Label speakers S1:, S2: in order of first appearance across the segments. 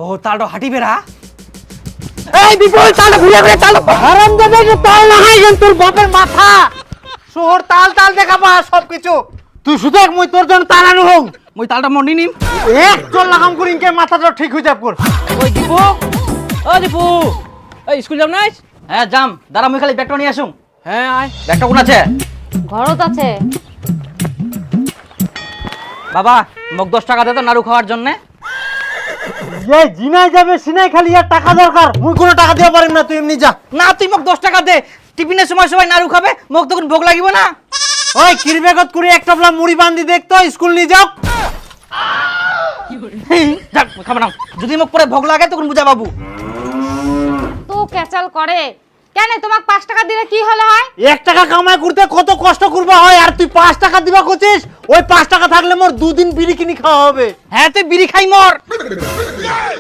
S1: ও তালটা হাঁটি বেড়া। এই বিপুল তালটা ঘুরে ঘুরে তাল হারামজাদা, যে তাল লাগাই গেল তোর বাপের মাথা। শহর তাল তাল দেখাবা সবকিছু। তুই শুধু এক মই তোর জন্য তাল আনু হোক। মই তালটা মন্ডি নিম, এক চল লাগাম করি ইনকে মাথাটা ঠিক হয়ে যাব কর।
S2: ওই দীপু, ও দীপু, এই স্কুল যাম নাই?
S1: হ্যাঁ যাম, দাঁড়া মই খালি ব্যাগটা নিয়ে আসুম।
S2: হ্যাঁ আয়।
S1: ব্যাগটা কোন আছে?
S3: ঘরত আছে।
S1: বাবা মোক 10 টাকা দে তো নাড়ু খাওয়ার জন্য। এই জিনাই যাবে সিনাই খালি আর টাকা দরকার, মুই কোনো টাকা দিতে পারিম না, তুই এমনি যা। না তুই মোক 10 টাকা দে, টিফিনের সময় সবাই নাড়ু খাবে, মোক তখন ভোগ লাগিব না। ওই কিরবেগত করে একটা বলা মুড়ি বান্ধি দেখতো স্কুল নিয়ে যাও। যাক খাবো না, যদি মোক পরে ভোগ লাগে তখন বুঝা বাবু।
S3: তো ক্যাচাল করে কেন? তোমাক 5 টাকা দিলে কি হলো হয়?
S1: 1 টাকা কামাই করতে কত কষ্ট করবা হয়, আর তুই 5 টাকা দিবা কইছিস? ওই 5 টাকা থাকলে মোর 2 দিন বিড়ি কিনি খাওয়া হবে। হ্যাঁ তুই বিড়ি খাই মর।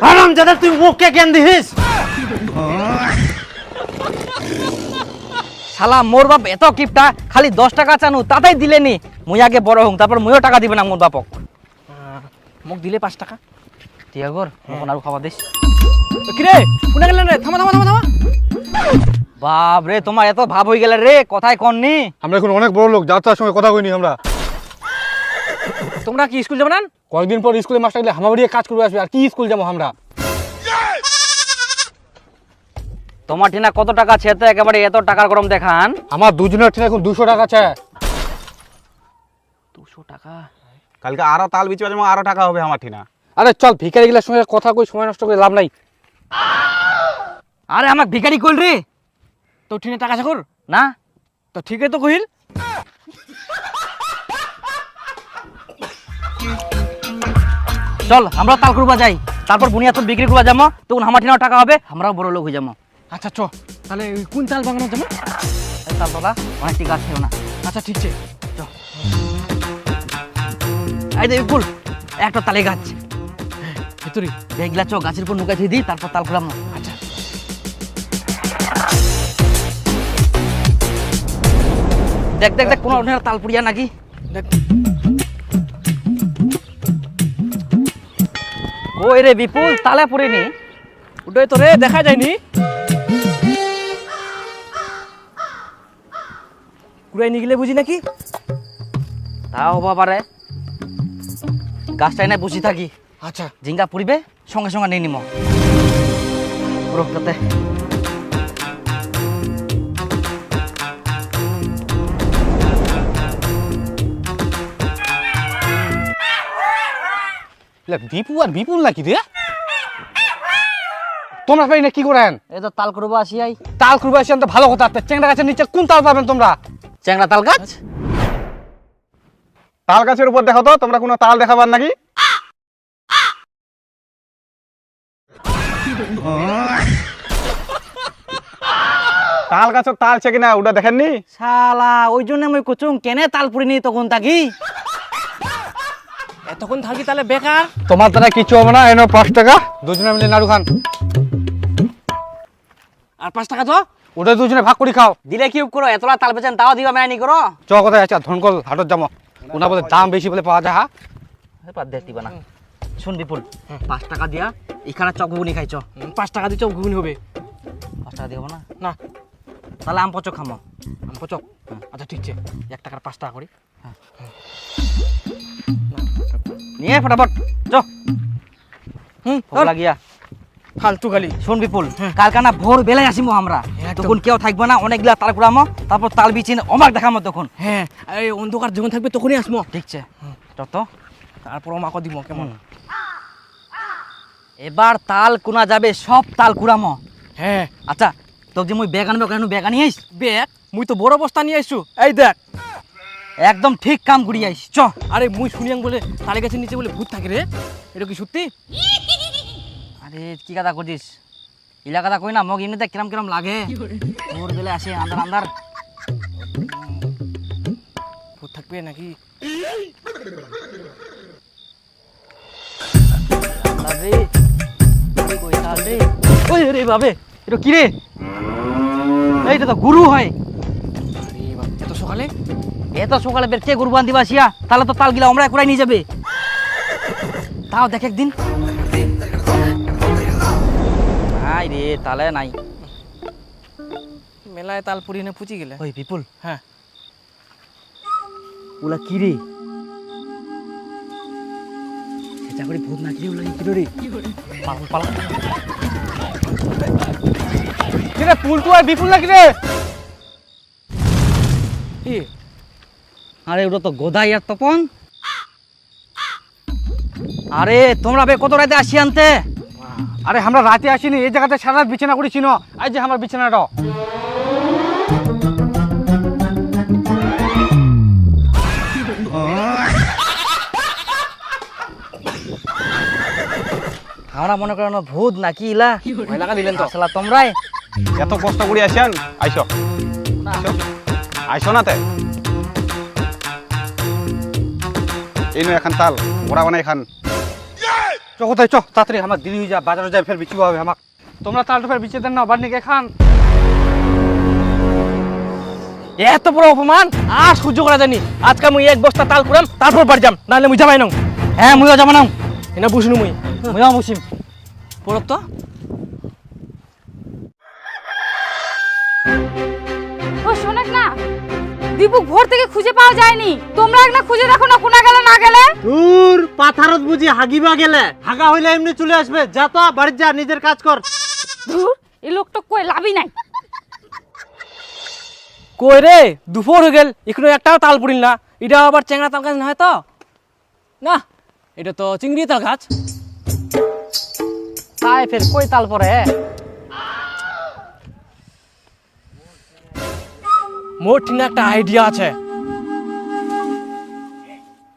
S1: হারাম জাদা, তুই মুখকে কেন দিস? শালা মোর বাপ এত কিপটা, খালি 10 টাকা চানু তাতেই দিলেনি। মুই আগে বড় হং, তারপর মুইও টাকা দিবে না মোর বাপক।
S2: মোক দিলে 5 টাকা।
S1: ঠিক আছে, মোক আর খাওয়া দিস।
S2: কি রে, কোনা গেলেন রে? থামা থামা থামা থামা।
S1: বাপ রে, তোমার এত ভাব হয়ে গেল রে, কথাই কননি।
S4: আমরা এখন অনেক বড় লোক, যাত্রার সঙ্গে কথা কইনি আমরা।
S2: তোমরা কি স্কুল যাবে না?
S4: কয়েকদিন পর স্কুলে মাস্টার গেলে হামাবাড়িয়ে কাজ করবে আসবে, আর কি স্কুল যাবো আমরা?
S1: তোমার ঠিনা কত টাকা আছে তো একেবারে এত টাকার গরম দেখান?
S4: আমার দুজনের ঠিক এখন 200 টাকা আছে।
S1: 200 টাকা?
S5: কালকে আরো তাল বিচে যাবো, আরো টাকা হবে আমার ঠিনা।
S4: আরে চল, ভিখারি গেলার সঙ্গে কথা কই, সময় নষ্ট করে লাভ নাই।
S1: আরে আমাক ভিখারি কইল রে।
S2: তো ঠিনে টাকা আছে কর
S1: না
S2: তো ঠিকই তো কহিল।
S1: চল আমরা তাল করবা যাই, তারপর বুনিয়া তো বিক্রি করবা যাবো, তখন আমার ঠিনাও টাকা হবে, আমরাও বড় লোক হয়ে যাবো।
S2: আচ্ছা চ, তাহলে ওই কোন তাল বাগানো যাবো?
S1: এই তাল বাবা অনেকটি গাছ থেও না।
S2: আচ্ছা ঠিক আছে।
S1: এই যে বিপুল, একটা তালে গাছ
S2: ভিতরে
S1: দেখলা, চ গাছের উপর নুকাই দিই, তারপর তাল করলাম।
S2: আচ্ছা
S1: দেখ দেখ দেখ, কোনো তাল পুড়িয়া নাকি?
S2: দেখ।
S1: ওই রে বিপুল, তালে পুড়িনি।
S2: ওটাই তো রে, দেখা যায়নি। কুড়াই নিয়ে গেলে বুঝি নাকি?
S1: তাও হবা পারে, গাছটাই নাই বসে থাকি।
S2: আচ্ছা
S1: ঝিঙ্গা পুড়িবে, সঙ্গে সঙ্গে নিয়ে নিম পুরোটাতে।
S4: বিপু আর বিপুল নাকি রে? তোমরা পাই না কি করেন?
S1: এই তো তাল করবো আসি আই।
S4: তাল করবে আসেন তো ভালো কথা, চেংড়া গাছের নিচে কোন তাল পাবেন তোমরা?
S1: চ্যাংড়া তাল গাছ?
S5: তাল গাছের উপর দেখো তো, তোমরা কোনো তাল দেখাবার নাকি? তাল গাছের তাল আছে কিনা ওটা দেখেননি?
S1: শালা ওই জন্য আমি কুচুং কেনে তাল পুড়িনি তখন থাকি।
S2: এতক্ষণ থাকি তাহলে বেকার।
S4: তোমার দ্বারা কিছু হবে না, এনো 5 টাকা, দুজনে মিলে নাড়ু খান।
S2: আর 5 টাকা তো
S4: ওটা দুজনে ভাগ করে খাও।
S1: দিলে কি করো, এতলা তাল বেচেন তাও দিবা মেনি করো।
S4: চ কোথায় আছে ধনকল হাটত যাবো, ওনা বলে দাম বেশি বলে পাওয়া যায়।
S1: বাদ দে দিবা না। শুন বিপুল, 5 টাকা দিয়া এখানে চক ঘুগনি খাইছ।
S2: 5 টাকা দিতে ঘুগনি হবে
S1: 5 টাকা দিব না?
S2: না?
S1: তাহলে আম পচক খামো।
S2: আম পচক? আচ্ছা ঠিক আছে, 1 টাকার 5 টাকা করি।
S1: নিয়ে ফটাফট চ। ভোগ লাগিয়া
S2: ফালতু খালি।
S1: শোন বিপুল, কালকানা ভোর বেলায় আসিমো আমরা, তখন কেউ থাকবে না, অনেকগুলা তাল কুড়ামো, তারপর তাল বিচিন অমাক দেখামো তখন।
S2: হ্যাঁ, এই অন্ধকার যখন থাকবে তখনই আসবো।
S1: ঠিক আছে যত।
S2: তারপর আমাকে দিব কেমন?
S1: এবার তাল কুনা যাবে, সব তাল কুড়ামো।
S2: হ্যাঁ
S1: আচ্ছা তোকে যে মুই ব্যাগ আনবো, কেন ব্যাগ আনি আইস?
S2: ব্যাগ? মুই তো বড় বস্তা নিয়ে আইসু, এই দেখ।
S1: একদম ঠিক কাম করি আইস, চ।
S2: আরে মুই শুনিয়াং বলে তালে গাছের নিচে বলে ভূত থাকে রে, এটা কি সত্যি?
S1: আরে কি কথা করছিস, ইলা কথা কই না, মগ এমনিতে কিরম কিরম লাগে। ভোর বেলায় আসে আন্দার আন্দার।
S2: ভূত থাকবে নাকি?
S1: ওই রে বাবে, এটা কি রে? এইটা তো গুরু হয়।
S2: আরে বাবা, এত সকালে? এত সকালে বের কে গরু বান্ধিবা আসিয়া, তাহলে তো তাল গিলা আমরা একলাই নিয়ে যাবে। তাও দেখ একদিন। নাই রে, তালে নাই।
S1: মেলায় তাল পুরি না পুচি গেলে।
S2: ওই বিপুল,
S1: হ্যাঁ
S2: ওলা কি রে? সেটা করে ভূত নাকি ওলা কি রে? পালা পালা।
S5: কিরে পুলটু আর বিপুল নাকি রে?
S1: কি
S2: আরে ওটা তো গোদাই আর তপন। আরে তোমরা বে কত রাতে আসি আনতে?
S5: আরে আমরা রাতে আসিনি, এই জায়গাতে সারা রাত বিছানা করেছি না। এই যে আমার বিছানাটা।
S2: আমরা মনে করেন ভূত নাকি ইলা
S5: ভয় লাগা দিলেন তো।
S2: আসলা তোমরাই
S5: এত কষ্ট করে আসেন, আইসো আইসো না তে। এই নো এখন তাল ওরা বানাই খান।
S4: চ কোথায় চ, তাড়াতাড়ি আমার দেরি হয়ে যা, বাজারে যাই ফের বিক্রি হবে আমার।
S5: তোমরা তালটা ফের বিচে দেন না, বাড়ি নিয়ে খান।
S1: এত বড় অপমান আর সহ্য করা জানি। আজকে মুই এক বস্তা তাল কুড়াম, তারপর বাড়ি যাম, নাহলে মুই যাবাই নং।
S2: হ্যাঁ মুইও যাবো না,
S1: এনা বুঝনু মুই
S2: মুইও মুসিম।
S1: পড়ত তো
S3: ও শোনেন না, দীপু ভোর থেকে খুঁজে পাওয়া যায়নি। তোমরা একটা খুঁজে দেখো না, কোনা গেলে না গেলে।
S1: দূর পাথারত বুঝি হাগিবা গেলে, হাগা হইলে এমনি চলে আসবে। যা তো বাড়ি যা, নিজের কাজ কর।
S3: ধুর, এই লোকটা কই লাভই নাই।
S1: কই রে, দুপুর হয়ে গেল, এখনো একটাও তাল পুরিল না। এটা আবার চেংড়া তাল গাছ না হয় তো? না, এটা তো চিংড়ি তাল গাছ।
S2: তাই ফের কই তাল পরে?
S1: মোর ঠিক একটা আইডিয়া আছে।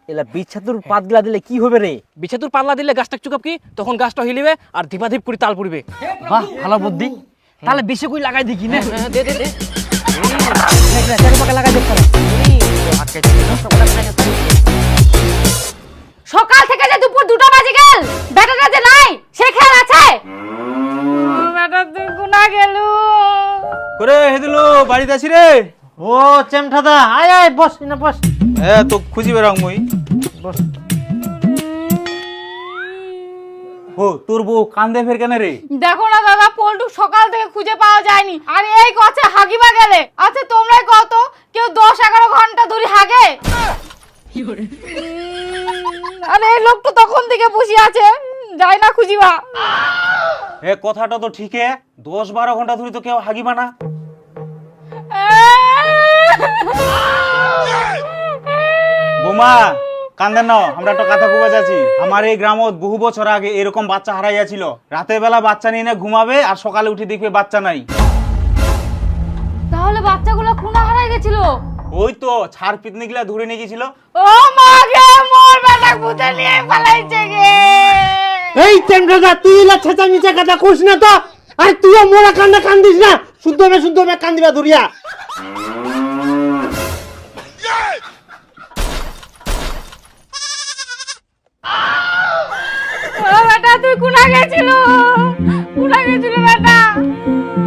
S2: এলা বিচ্ছাতুর পাত গিলা দিলে কি হবে রে?
S1: বিছেতুর পাল্লা দিলে গাছটা চুকাপ কি, তখন গাছটা হিলিবে আর ধীপাধীপ করে তাল পুড়িবে।
S2: বাহ, ভালো বুদ্ধি। তাহলে বেশি কই লাগাই দেখি না।
S1: দে দে দে।
S2: লাগাই দেখ।
S3: সকাল থেকে যে দুপুর 2টা বাজে গেল, বেটাটা যে নাই সে খেয়াল আছে? বেটা তুই কোনা গেলু?
S5: করে হেদিলো বাড়িতে আছি রে।
S1: ও চেমঠাদা, আয় আয় বস না, বস
S5: তো খুঁজি বেরাং মুই।
S1: বস।
S5: ও তোর বউ কান্দে ফের কেন রে?
S3: দেখো না দাদা, পল্টু সকাল থেকে খুঁজে পাওয়া যায়নি। আর এই গছে হাগিবা গেলে। আচ্ছা তোমরাই কত, কেউ 10-11 ঘন্টা ধরে হাগে? আরে এই লোক তো তখন থেকে বসে আছে, যাই না খুঁজিবা।
S5: এ কথাটা তো ঠিক, 10-12 ঘন্টা ধরে তো কেউ হাগিবা না। বোমা কান্দেন না, আমরা একটা কথা কইবা যাচ্ছি। আমার এই গ্রামত বহু বছর আগে এরকম বাচ্চা হারাইয়াছিল। রাতের বেলা বাচ্চা নিয়ে না ঘুমাবে আর সকালে উঠে দেখবে বাচ্চা নাই।
S3: তাহলে বাচ্চাগুলো কোনা হারাই গেছিল?
S5: ওই তো ছাড় পিতনি গুলা ধরে নিয়ে গেছিল।
S3: ও মা গে, মোর বেটা ভূতে নিয়ে পালাইছে গে।
S1: এই চেমঠাদা, তুই ইলা ছেঁচা মিচা কথা কইস না তো। আর তুইও মোরা কান্না কান্দিস না, শুদ্ধ হবে কান্দিবা ধরিয়া।
S3: ও বেটা তুই কোনা গেছিল? কোনা গেছিল বেটা?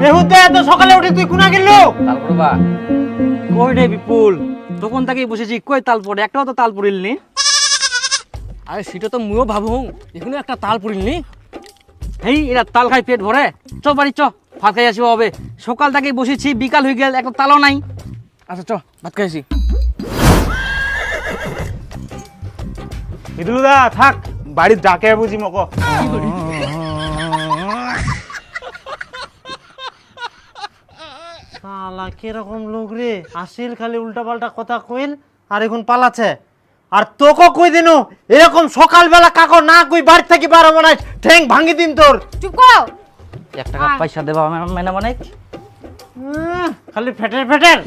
S1: এহুতে এত সকালে উঠে তুই কোনা গেল?
S2: তাল পড়বা কই রে বিপুল? তখন থেকেই বসেছি, কই তাল পড়ে? একটাও তো তাল পড়িল নি।
S1: আরে সেটা তো মুইও ভাবু, এখনো একটা তাল পুরিল নি।
S2: হেই এরা তাল খাই পেট ভরে। চ বাড়ি চ, ভাত খাই আসবো হবে। সকাল থেকেই বসেছি, বিকাল হয়ে গেল, একটা তালও নাই।
S1: আচ্ছা চ, ভাত খাইছি।
S5: ইদুলু দা থাক, বাড়ির ডাকে বুঝি মক।
S1: শালা কিরকম লোক রে, আসিল খালি উল্টা পাল্টা কথা কইল আর এখন পালাচ্ছে। আর তোকে কই দিনু এরকম সকালবেলা কাকো না কই বাড়ি থেকে বার হবো না, ঠ্যাং ভাঙি দিন তোর।
S3: চুপ করো।
S2: 1 টাকা পয়সা দেবা মেনা মানে?
S1: খালি ফেটের ফেটের।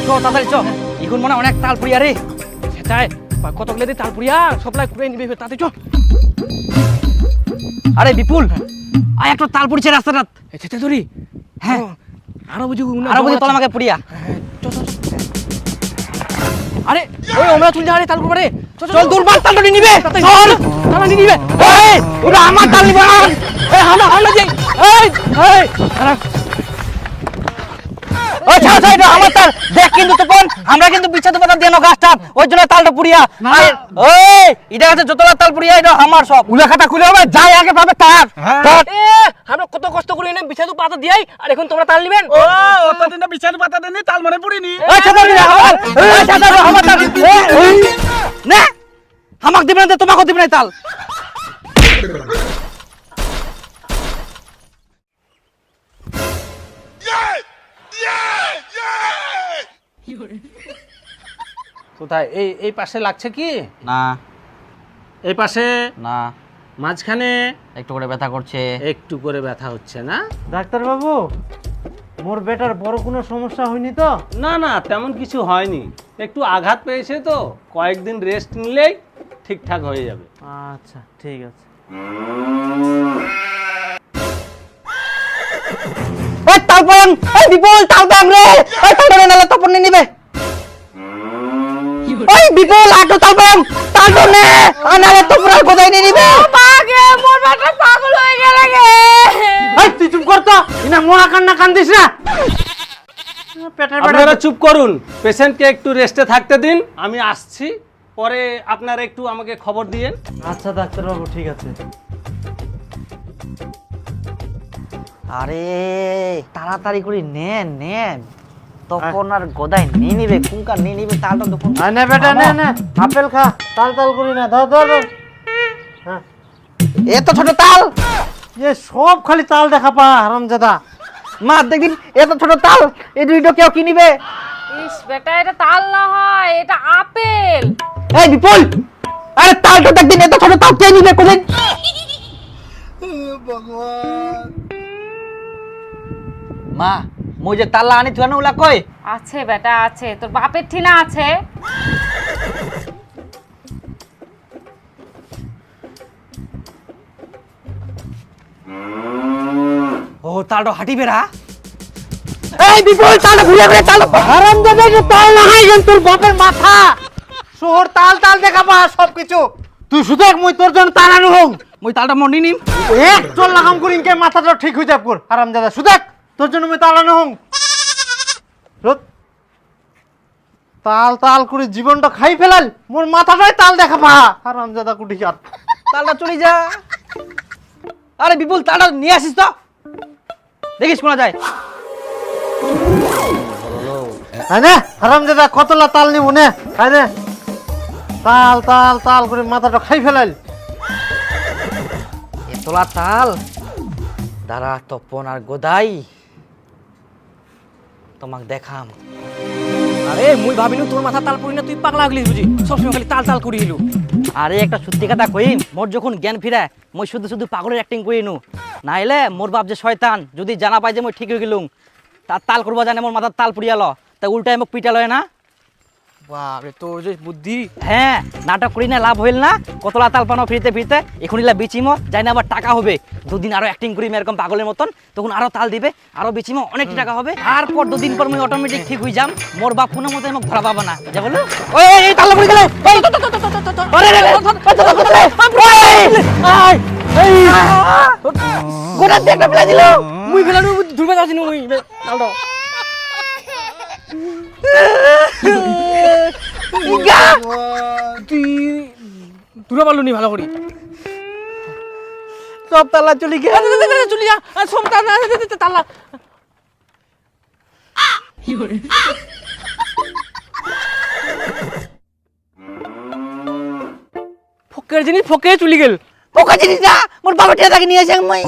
S2: চ তাড়াতাড়ি চ, এখন মনে হয় অনেক তাল পুড়িয়া রে।
S1: সেটাই কত গেলে তাল পুরিয়া সপ্লাই করে নিবে, তাতে চ।
S2: আরে বিপুল, আয় একটা তাল পুড়িছে রাস্তাটা।
S1: সেটা ধরি।
S2: হ্যাঁ,
S1: আরো বুঝি
S2: আরো বুঝি তোলা আমাকে পুড়িয়া।
S1: আরে ওই আমরা চলে যাবে তাল করে।
S2: চল দূর বাদ, তাল নিবে।
S1: চল তাল নিবে। এই ওটা আমার তাল নিবে। এই আমরা যাই। এই এই
S2: ওই ছাড় ছাড়, এটা আমার তাল। দেখ কিন্তু তপন, আমরা কিন্তু বিচ্ছেদ পাতা দিয়ে গাছটা, ওই জন্য তালটা পুড়িয়া। ওই এটা আছে যতলা তাল পুড়িয়া, এটা আমার সব।
S1: উলা খাতা খুলে হবে, যাই আগে পাবে তার। তার।
S2: আমরা কত কষ্ট করে এনে বিচ্ছেদ পাতা দিয়াই, আর এখন তোমরা তাল নিবেন?
S5: অতদিন বিচার পাতা দেনি, তাল মনে পড়িনি।
S2: ওই ছাতা দিলে আমার, ওই ছাতা দিলে আমার তাল। এই, নে আমাক দিবেন না, তোমাকে দিবেন না তাল।
S1: কোথায়? এই এই পাশে লাগছে কি?
S2: না
S1: এই পাশে
S2: না,
S1: মাঝখানে
S2: একটু করে ব্যথা করছে।
S1: একটু করে ব্যথা হচ্ছে না? ডাক্তার বাবু, মোর বেটার বড় কোনো সমস্যা হয়নি তো?
S6: না না, তেমন কিছু হয়নি, একটু আঘাত পেয়েছে তো, কয়েকদিন রেস্ট নিলেই ঠিকঠাক হয়ে যাবে।
S1: আচ্ছা ঠিক আছে।
S2: ওই তালপন, ওই বিপুল তালপন রে, ওই তালপন নালে তপন নিবে। ওই বিপুল আটো তালপন, তালপন নে, নালে তপন আর কোথায় নিবে?
S3: পাগে মোর বেটা পাগল হয়ে গেল গে।
S1: এই তুই চুপ কর তো, ইনা মহা কান্না কান্দিস না। পেটের
S6: আপনারা চুপ করুন, পেশেন্টকে একটু রেস্টে থাকতে দিন, আমি আসছি, পরে আপনারা একটু আমাকে খবর দিয়েন।
S1: আচ্ছা ডাক্তার বাবু, ঠিক আছে।
S2: আরে তাড়াতাড়ি করে নেন নেন, তপন আর গোদাই নিয়ে নিবে, কুঙ্কা নিয়ে নিবে তালটা তখন।
S1: নে বেটা নে নে, আপেল খা, তাল তাল করি না, ধর ধর ধর। হ্যাঁ,
S2: এত ছোট তাল,
S1: এ সব খালি তাল দেখা পা হারামজাদা।
S2: মা দেখদিন এত ছোট তাল, এই দুইটা কেউ কি নিবে?
S3: ইস বেটা, এটা তাল না হয়, এটা আপেল।
S2: এই বিপুল, আরে তালটা দেখদিন এত ছোট তাল কে নিবে কোদিন? মা মই যে তাল্লা আনি তুই উলা কই?
S3: আছে বেটা আছে, তোর বাপের ঠিনা আছে।
S2: ও তালটা হাঁটি বেড়া। এই বিপুল তালটা ঘুরে ঘুরে তাল।
S1: হারামজাদা, এটা তাল না হয় কিন্তু তোর বাপের মাথা। শহর তাল তাল দেখা পা সব কিছু। তুই শুধু এক মই তোর জন্য তাল আনু হোক।
S2: মই তালটা মন্ডি নিম।
S1: এক চল লাগাম করি ইনকে মাথাটা ঠিক হয়ে যাব কর হারামজাদা। শুধু এক তোর জন্য মই তাল আনু হোক। তাল তাল করে জীবনটা খাই ফেলাল, মোর মাথাটাই তাল দেখা পা হারামজাদা কুটি যাত।
S2: তালটা চলে যা। আরে বিপুল তালটা নিয়ে আসিস তো, দেখিস কোনা যায়।
S1: হ্যাঁ না হারামজাদা, কতলা তাল নিব নে, খাই নে। তাল তাল তাল করে মাথাটা খাই ফেলাল।
S2: এতলা তাল, দাঁড়া তপন আর গোদাই তোমাক দেখাম। আরে মুই ভাবিনু তোর মাথা তাল পড়ি না, তুই পাগলা হইলি বুঝি, সবসময় খালি তাল তাল করি এলু। আরে একটা সত্যি কথা কইম, মোর যখন জ্ঞান ফিরায় মই শুধু শুধু পাগলের অ্যাক্টিং করি নু, নাইলে মোর বাপ যে শয়তান, যদি জানা পাই যে মই ঠিক হয়ে গেলুম, তার তাল করবা জানে মোর মাথার তাল পুড়িয়াল, তা উল্টায় মোক পিটাল হয় না।
S1: বাপরে তোর যে বুদ্ধি।
S2: হ্যাঁ, নাটক করি না লাভ হইল না, কতলা তাল পানো ফিরতে ফিরতে এখন ইলা বিচিমো যাই না, আবার টাকা হবে দুদিন আরো অ্যাক্টিং করি এরকম পাগলের মতন, তখন আরো তাল দিবে, আরো বিচিমো অনেক টাকা হবে, তারপর দুদিন পর মই অটোমেটিক ঠিক হয়ে যাম, মোর বাপ কোনো মতে মোক ধরা পাবা না, যা বলো। ওই এই তাল পড়ে গেলে, গোটা দেখটা ফেলা দিল, মুই ফেলানো ধুরবে যাচ্ছি মুই তালটা।
S1: তুই পারলু নি ভালো করি,
S2: সব তালা চলে গেল,
S1: চলি যা সব তালা।
S2: ফকের জিনিস ফকে চলে গেল, পোকা জিনিস না মোর বাবা টিয়া তাকে নিয়ে আসে মই।